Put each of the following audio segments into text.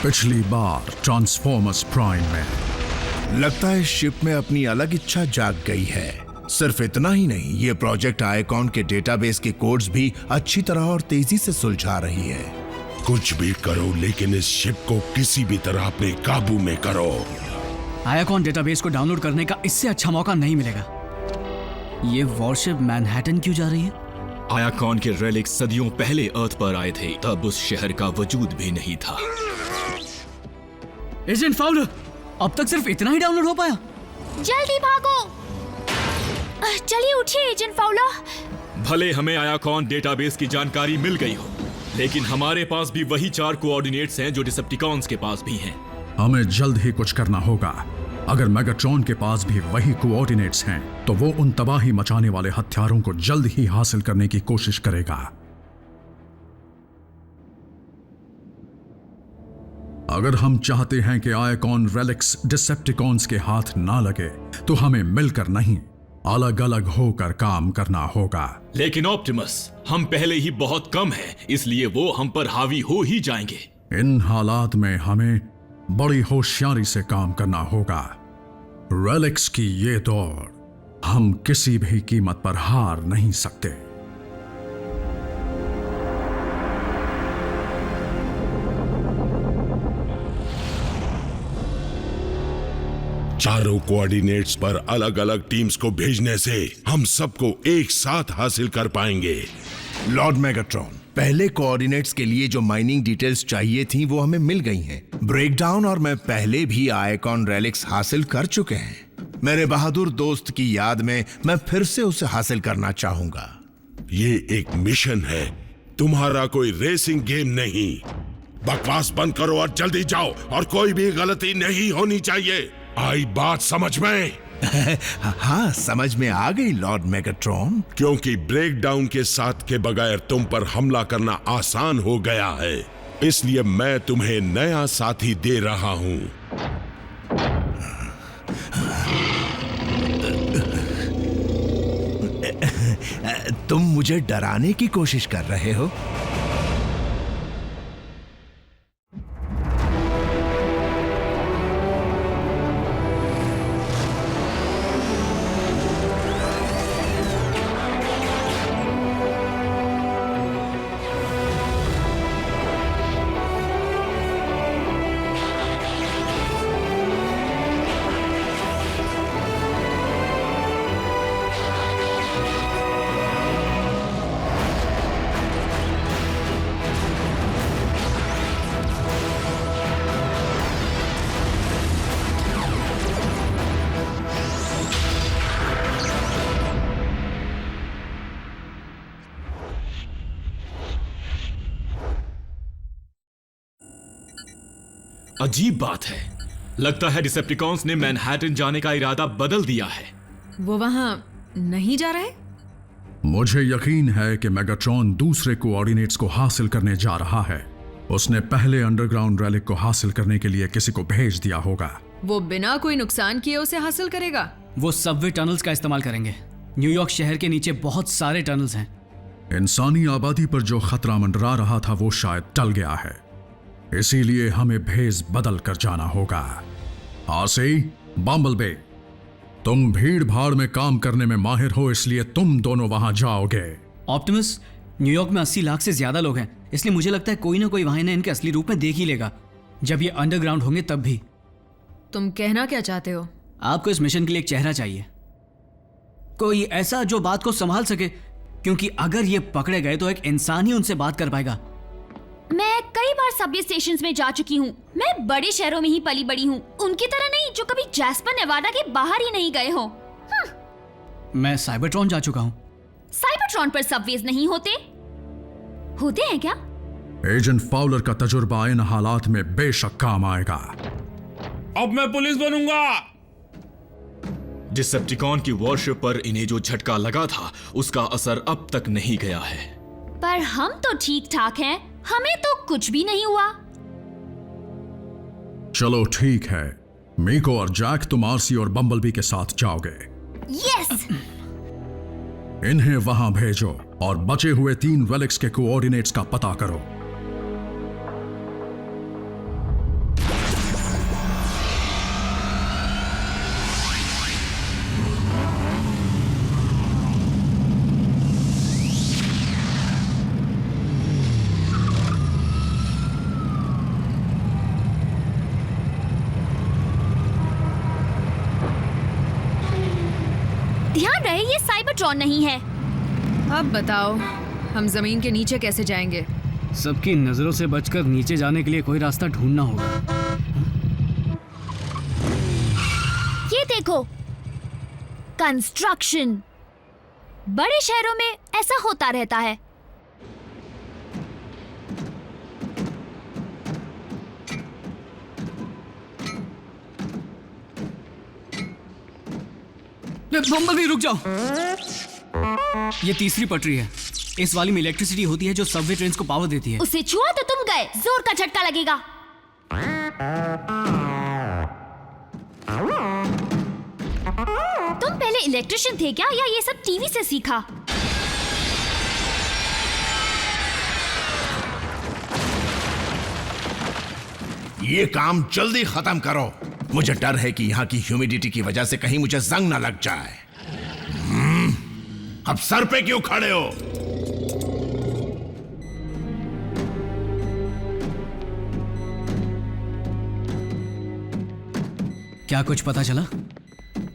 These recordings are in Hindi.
पिछली बार ट्रांसफॉर्मर्स प्राइम में लगता है शिप में अपनी अलग इच्छा जाग गई है। सिर्फ इतना ही नहीं, ये प्रोजेक्ट आईकॉन के डेटाबेस के कोड्स भी अच्छी तरह और तेजी से सुलझा रही है। कुछ भी करो, लेकिन इस शिप को किसी भी तरह अपने काबू में करो। आईकॉन डेटाबेस को डाउनलोड करने का इससे अच्छा मौका नहीं मिलेगा। ये वॉरशिप मैनहट्टन क्यों जा रही है? आयाकॉन के रेलिक्स सदियों पहले अर्थ पर आए थे, तब उस शहर का वजूद भी नहीं था। एजेंट फाउलर, अब तक सिर्फ इतना ही डाउनलोड हो पाया? जल्दी भागो। चलिए उठिए एजेंट फाउलर। भले हमें आयाकॉन डेटाबेस की जानकारी मिल गई हो, लेकिन हमारे पास भी वही 4 कोऑर्डिनेट्स हैं जो डिसेप्टिकॉन्स के पास भी हैं। हमें जल्द ही कुछ करना होगा। अगर मेगाट्रॉन के पास भी वही कोऑर्डिनेट्स हैं, तो वो उन तबाही मचाने वाले हथियारों को जल्द ही हासिल करने की कोशिश करेगा। अगर हम चाहते हैं कि आईकॉन रेलिक्स डिसेप्टिकॉन्स के हाथ ना लगे, तो हमें मिलकर नहीं, अलग अलग होकर काम करना होगा। लेकिन ऑप्टिमस, हम पहले ही बहुत कम हैं, इसलिए वो हम पर हावी हो ही जाएंगे। इन हालात में हमें बड़ी होशियारी से काम करना होगा। रेलिक्स की ये दौड़ हम किसी भी कीमत पर हार नहीं सकते। चारों कोऑर्डिनेट्स पर अलग अलग टीम्स को भेजने से हम सबको एक साथ हासिल कर पाएंगे। लॉर्ड मेगाट्रॉन, पहले कोऑर्डिनेट्स के लिए जो माइनिंग डिटेल्स चाहिए थी वो हमें मिल गई हैं। ब्रेकडाउन और मैं पहले भी आईकॉन रेलिक्स हासिल कर चुके हैं। मेरे बहादुर दोस्त की याद में मैं फिर से उसे हासिल करना चाहूंगा। ये एक मिशन है, तुम्हारा कोई रेसिंग गेम नहीं। बकवास बंद करो और जल्दी जाओ, और कोई भी गलती नहीं होनी चाहिए। आई बात समझ में? हाँ, समझ में आ गई लॉर्ड मेगाट्रॉन। क्योंकि ब्रेकडाउन के साथ के बगैर तुम पर हमला करना आसान हो गया है, इसलिए मैं तुम्हें नया साथी दे रहा हूं। तुम मुझे डराने की कोशिश कर रहे हो? अजीब बात है, लगता है डिसेप्टिकॉन्स ने मैनहट्टन जाने का इरादा बदल दिया है। वो वहां नहीं जा रहे? मुझे यकीन है कि मेगाट्रॉन दूसरे कोऑर्डिनेट्स को हासिल करने जा रहा है। उसने पहले अंडरग्राउंड रेलिक को हासिल करने के लिए किसी को भेज दिया होगा। वो बिना कोई नुकसान किए उसे हासिल करेगा? वो सबवे टनल्स का इस्तेमाल करेंगे। न्यूयॉर्क शहर के नीचे बहुत सारे टनल्स हैं। इंसानी आबादी पर जो खतरा मंडरा रहा था वो शायद टल गया है, इसीलिए हमें भेस बदल कर जाना होगा। आरसी, बम्बलबी, तुम भीड़ भाड़ में काम करने में माहिर हो, इसलिए तुम दोनों वहां जाओगे। ऑप्टिमस, न्यूयॉर्क में 80 लाख से ज्यादा लोग हैं, इसलिए मुझे लगता है कोई ना कोई वहां इन्हें इनके असली रूप में देख ही लेगा। जब ये अंडरग्राउंड होंगे तब भी। तुम कहना क्या चाहते हो? आपको इस मिशन के लिए एक चेहरा चाहिए, कोई ऐसा जो बात को संभाल सके, क्योंकि अगर ये पकड़े गए तो एक इंसान ही उनसे बात कर पाएगा। मैं कई बार सबवे स्टेशंस में जा चुकी हूँ। मैं बड़े शहरों में ही पली बड़ी हूँ, उनकी तरह नहीं जो कभी जैस्पर नेवाडा के बाहर ही नहीं गए हो। मैं साइबरट्रॉन जा चुका हूँ। साइबरट्रॉन पर सबवेज नहीं होते? होते हैं क्या? एजेंट फाउलर का तजुर्बा इन हालात में बेशक काम आएगा। अब मैं पुलिस बनूंगा। डिसेप्टिकॉन की वॉरशिप पर इन्हें जो झटका लगा था, उसका असर अब तक नहीं गया है। पर हम तो ठीक ठाक हैं, हमें तो कुछ भी नहीं हुआ। चलो ठीक है, मीको और जैक तुम आरसी और बम्बलबी के साथ जाओगे। यस। इन्हें वहां भेजो और बचे हुए 3 रेलिक्स के कोऑर्डिनेट्स का पता करो। रहे ये साइबरट्रॉन नहीं है। अब बताओ, हम जमीन के नीचे कैसे जाएंगे? सबकी नजरों से बचकर नीचे जाने के लिए कोई रास्ता ढूंढना होगा। ये देखो, कंस्ट्रक्शन। बड़े शहरों में ऐसा होता रहता है। बम्बलबी रुक जाओ। ये तीसरी पटरी है। इस वाली में इलेक्ट्रिसिटी होती है जो सबवे ट्रेन्स को पावर देती है। उसे छुआ तो तुम गए, जोर का झटका लगेगा। तुम पहले इलेक्ट्रिशियन थे क्या, या ये सब टीवी से सीखा? ये काम जल्दी खत्म करो। मुझे डर है कि यहाँ की ह्यूमिडिटी की वजह से कहीं मुझे जंग न लग जाए। अब सर पे क्यों खड़े हो? क्या कुछ पता चला?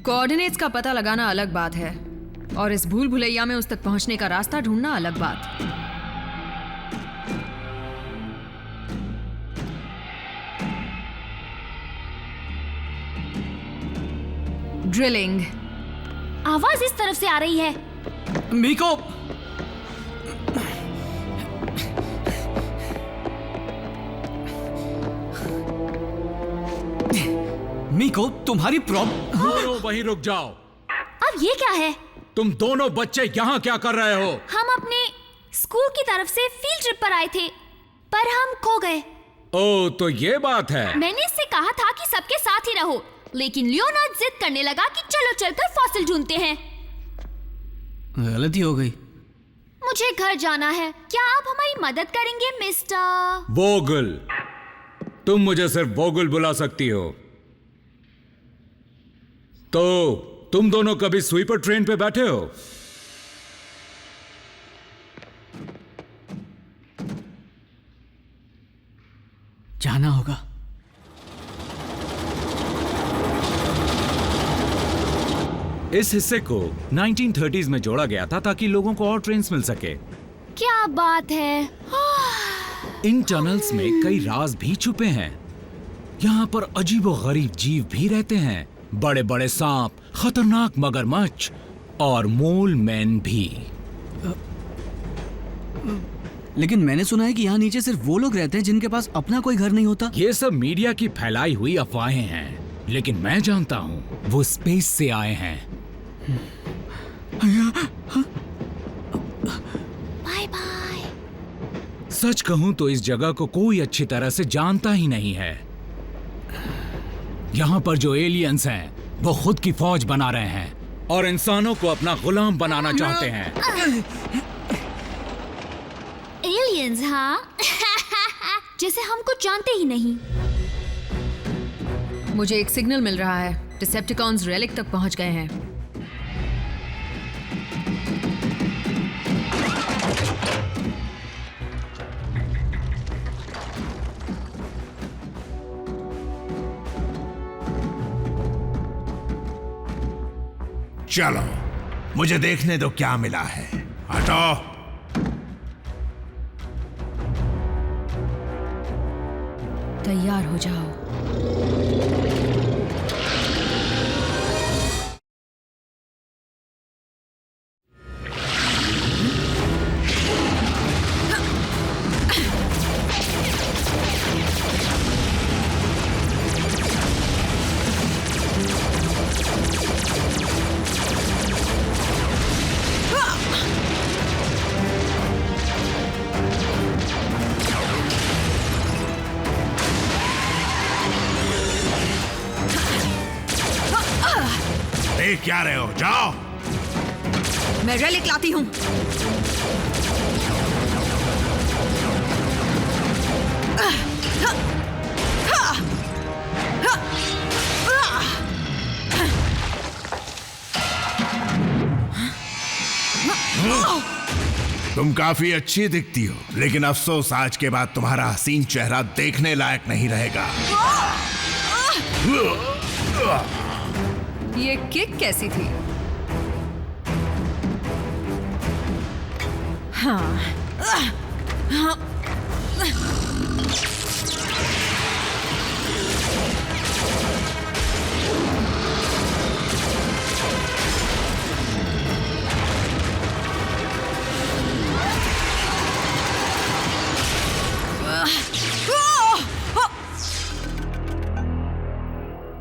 कोऑर्डिनेट्स का पता लगाना अलग बात है, और इस भूल भुलैया में उस तक पहुंचने का रास्ता ढूंढना अलग बात। ड्रिलिंग। आवाज इस तरफ से आ रही है। मीको, मीको, तुम्हारी प्रॉब्लम। दोनों वहीं रुक जाओ। अब ये क्या है? तुम दोनों बच्चे यहाँ क्या कर रहे हो? हम अपने स्कूल की तरफ से फील्ड ट्रिप पर आए थे, पर हम खो गए। ओ, तो ये बात है। मैंने इससे कहा था कि सबके साथ ही रहो, लेकिन लियोनार्ड जिद करने लगा कि चलो चलकर फॉसिल ढूंढते हैं। गलती हो गई। मुझे घर जाना है। क्या आप हमारी मदद करेंगे मिस्टर वोगल? तुम मुझे सिर्फ वोगल बुला सकती हो। तो तुम दोनों कभी स्वीपर ट्रेन पे बैठे हो? जाना होगा। इस हिस्से को 1930s में जोड़ा गया था ताकि लोगों को और ट्रेन्स मिल सके। क्या बात है। इन टनल्स में कई राज भी छुपे हैं। यहाँ पर अजीबोगरीब जीव भी रहते हैं, बड़े बड़े सांप, खतरनाक मगरमच्छ और मोल मैन भी। लेकिन मैंने सुना है कि यहाँ नीचे सिर्फ वो लोग रहते हैं जिनके पास अपना कोई घर नहीं होता। ये सब मीडिया की फैलाई हुई अफवाहें हैं, लेकिन मैं जानता हूँ वो स्पेस से आए हैं। Bye bye. सच कहूं तो इस जगह को कोई अच्छी तरह से जानता ही नहीं है। यहाँ पर जो एलियंस हैं वो खुद की फौज बना रहे हैं और इंसानों को अपना गुलाम बनाना चाहते हैं। एलियंस? हाँ। जैसे हम कुछ जानते ही नहीं। मुझे एक सिग्नल मिल रहा है। डिसेप्टिकॉन्स रेलिक तक पहुंच गए हैं। चलो, मुझे देखने दो क्या मिला है। हटो। तैयार हो जाओ। देख क्या रहे हो? जाओ। मैं रेलिक लाती हूं। तुम काफी अच्छी दिखती हो, लेकिन अफसोस आज के बाद तुम्हारा हसीन चेहरा देखने लायक नहीं रहेगा। ये किक कैसी थी?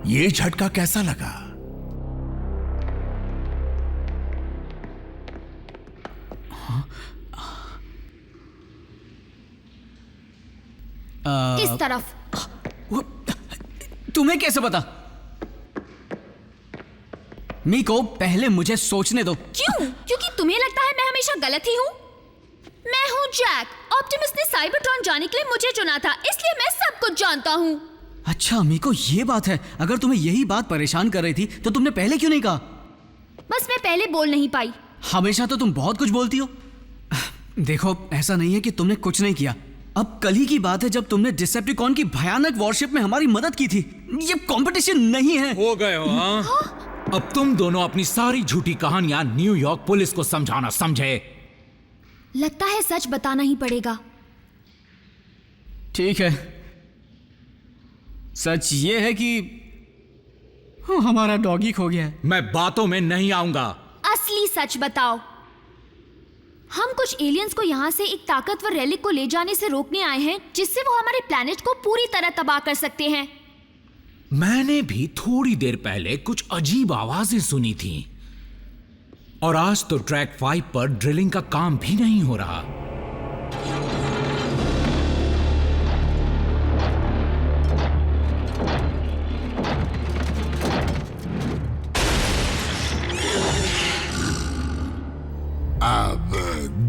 ये झटका कैसा लगा? इस तरफ। तुम्हें कैसे पता? मीको, पहले मुझे सोचने दो। क्यों? क्योंकि तुम्हें लगता है मैं हमेशा गलत ही हूँ? मैं हूँ जैक। ऑप्टिमस ने साइबरट्रॉन जाने के लिए मुझे चुना था, इसलिए मैं सब कुछ जानता हूँ। अच्छा मीको, ये बात है। अगर तुम्हें यही बात परेशान कर रही थी तो तुमने पहले क्यों नहीं कहा? बस मैं पहले बोल नहीं पाई। हमेशा तो तुम बहुत कुछ बोलती हो। देखो, ऐसा नहीं है कि तुमने कुछ नहीं किया। अब कल ही की बात है जब तुमने डिसेप्टिकॉन की भयानक वॉरशिप में हमारी मदद की थी। ये कंपटीशन नहीं है। हो गए हो, हाँ? अब तुम दोनों अपनी सारी झूठी कहानियां न्यूयॉर्क पुलिस को समझाना, समझे? लगता है सच बताना ही पड़ेगा। ठीक है, सच ये है कि हमारा डॉगी खो गया है। मैं बातों में नहीं आऊंगा। असली सच बताओ। हम कुछ एलियंस को यहाँ से एक ताकतवर रेलिक को ले जाने से रोकने आए हैं, जिससे वो हमारे प्लेनेट को पूरी तरह तबाह कर सकते हैं। मैंने भी थोड़ी देर पहले कुछ अजीब आवाजें सुनी थी। और आज तो ट्रैक 5 पर ड्रिलिंग का काम भी नहीं हो रहा। अब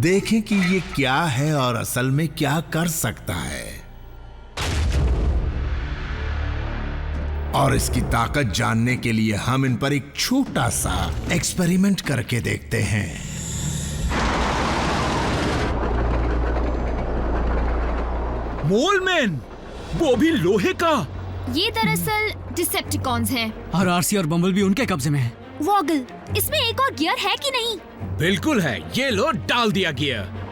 देखें कि ये क्या है और असल में क्या कर सकता है, और इसकी ताकत जानने के लिए हम इन पर एक छोटा सा एक्सपेरिमेंट करके देखते हैं। मोलमैन, वो भी लोहे का? ये दरअसल डिसेप्टिकॉन्स हैं। और आरसी और बम्बल भी उनके कब्जे में है। वॉगल, इसमें एक और गियर है कि नहीं? बिल्कुल है, ये लो, डाल दिया गियर।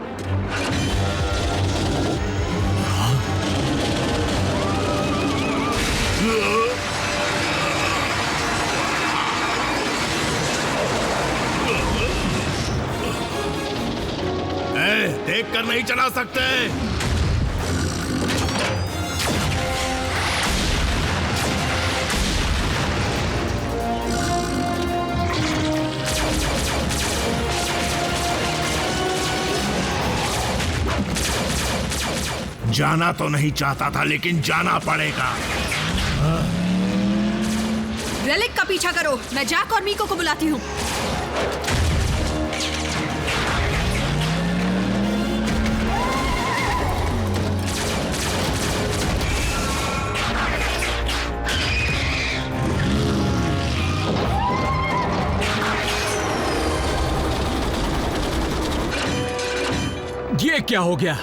देख कर नहीं चला सकते। जाना तो नहीं चाहता था, लेकिन जाना पड़ेगा। रेलिक का पीछा करो, मैं जैक और मीको को बुलाती हूँ। ये क्या हो गया?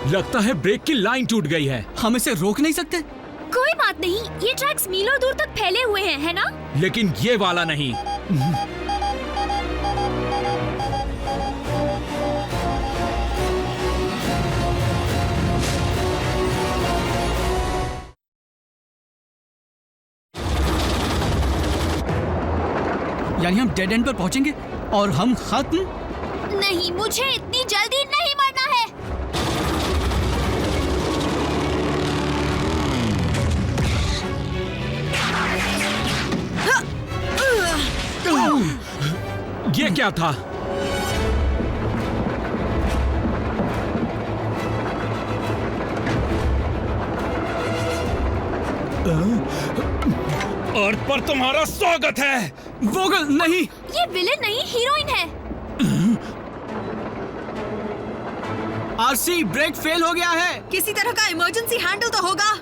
लगता है ब्रेक की लाइन टूट गई है। हम इसे रोक नहीं सकते? कोई बात नहीं, ये ट्रैक्स मीलों दूर तक फैले हुए हैं, है ना? लेकिन ये वाला नहीं। यानी हम डेड एंड पर पहुंचेंगे और हम खत्म? नहीं, मुझे इतनी जल्दी नहीं मरना है। ये क्या था? अर्थ पर तुम्हारा स्वागत है। वोगल, नहीं। ये विलेन नहीं, हीरोइन है। आरसी, ब्रेक फेल हो गया है। किसी तरह का इमरजेंसी हैंडल तो होगा।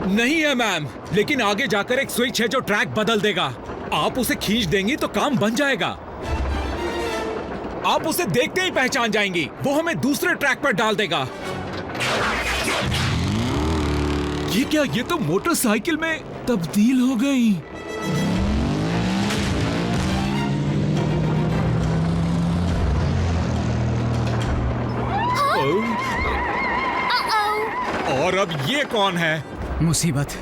नहीं है मैम, लेकिन आगे जाकर एक स्विच है जो ट्रैक बदल देगा। आप उसे खींच देंगी तो काम बन जाएगा। आप उसे देखते ही पहचान जाएंगी। वो हमें दूसरे ट्रैक पर डाल देगा। ये क्या? ये तो मोटरसाइकिल में तब्दील हो गई। और अब ये कौन है? मुसीबत।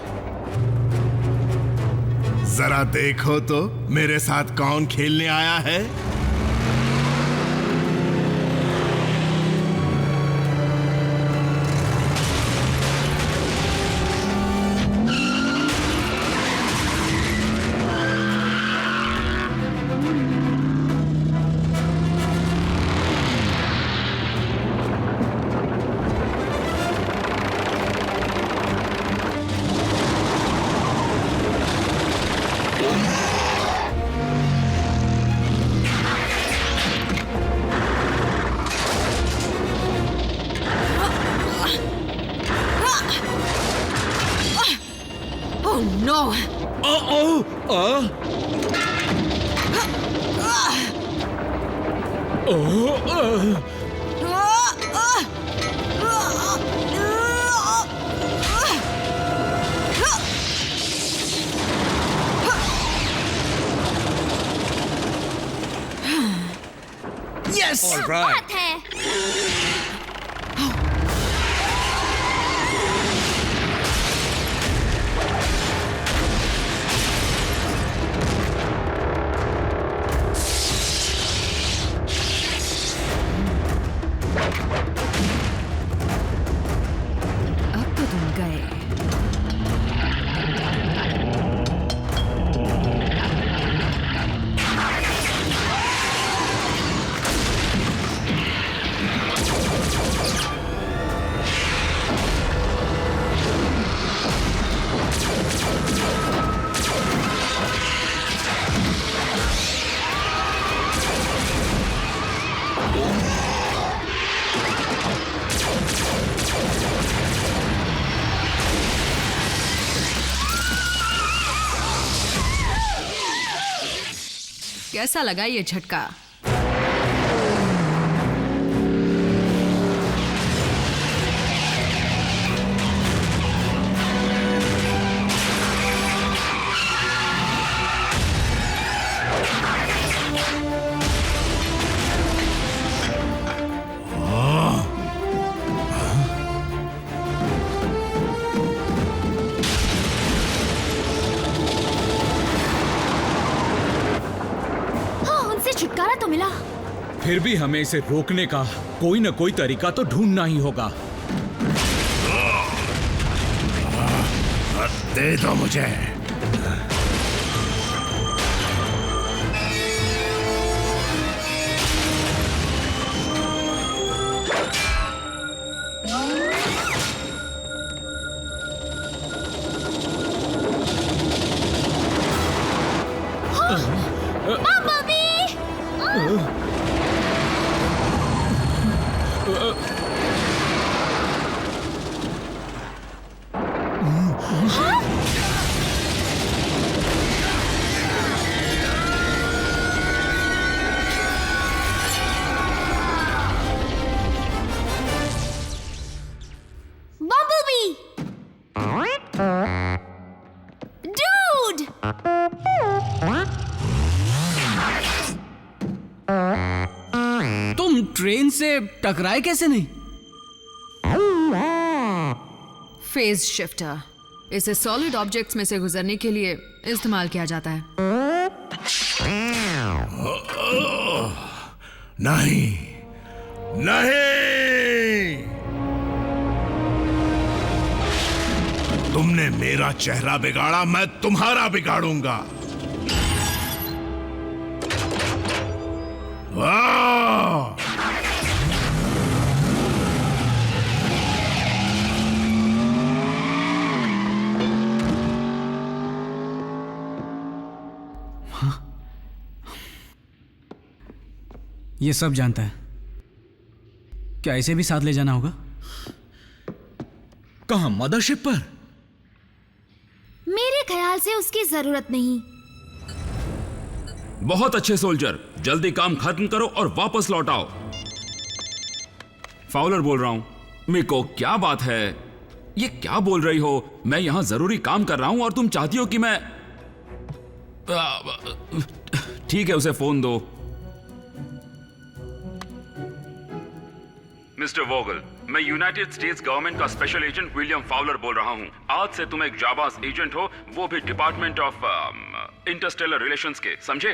जरा देखो तो मेरे साथ कौन खेलने आया है। Oh no! यस! बात है। अब तो तुम गए। कैसा लगा ये झटका? छुटकारा तो मिला। फिर भी हमें इसे रोकने का कोई न कोई तरीका तो ढूंढना ही होगा। दे दो मुझे। तुम ट्रेन से टकराए कैसे नहीं? फेज शिफ्टर इसे सॉलिड ऑब्जेक्ट्स में से गुजरने के लिए इस्तेमाल किया जाता है। नहीं, नहीं, तुमने मेरा चेहरा बिगाड़ा, मैं तुम्हारा बिगाड़ूंगा। वाह! ये सब जानता है। क्या इसे भी साथ ले जाना होगा? कहां? मदरशिप पर? मेरे ख्याल से उसकी जरूरत नहीं। बहुत अच्छे सोल्जर, जल्दी काम खत्म करो और वापस लौट आओ। फाउलर बोल रहा हूं। मिको, क्या बात है? ये क्या बोल रही हो? मैं यहां जरूरी काम कर रहा हूं और तुम चाहती हो कि मैं... ठीक है, उसे फोन दो। मिस्टर वोगल, मैं यूनाइटेड स्टेट्स गवर्नमेंट का स्पेशल एजेंट विलियम फाउलर बोल रहा हूँ। आज से तुम एक जाबाज एजेंट हो, वो भी डिपार्टमेंट ऑफ इंटरस्टेलर रिलेशंस के, समझे?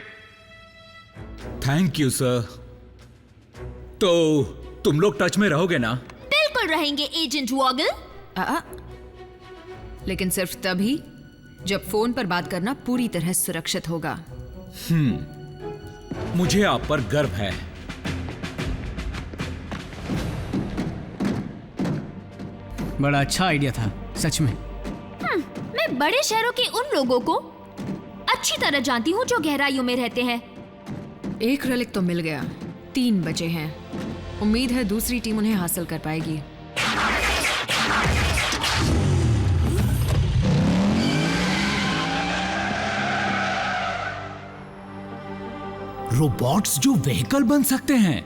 Thank you sir. तो तुम लोग टच में रहोगे ना? बिल्कुल रहेंगे एजेंट वॉगल। लेकिन सिर्फ तभी जब फोन पर बात करना पूरी तरह सुरक्षित होगा। मुझे आप पर गर्व है। बड़ा अच्छा आइडिया था सच में। मैं बड़े शहरों के उन लोगों को अच्छी तरह जानती हूँ जो गहराइयों में रहते हैं। एक रेलिक तो मिल गया, 3 बचे हैं। उम्मीद है दूसरी टीम उन्हें हासिल कर पाएगी। रोबोट्स जो व्हीकल बन सकते हैं।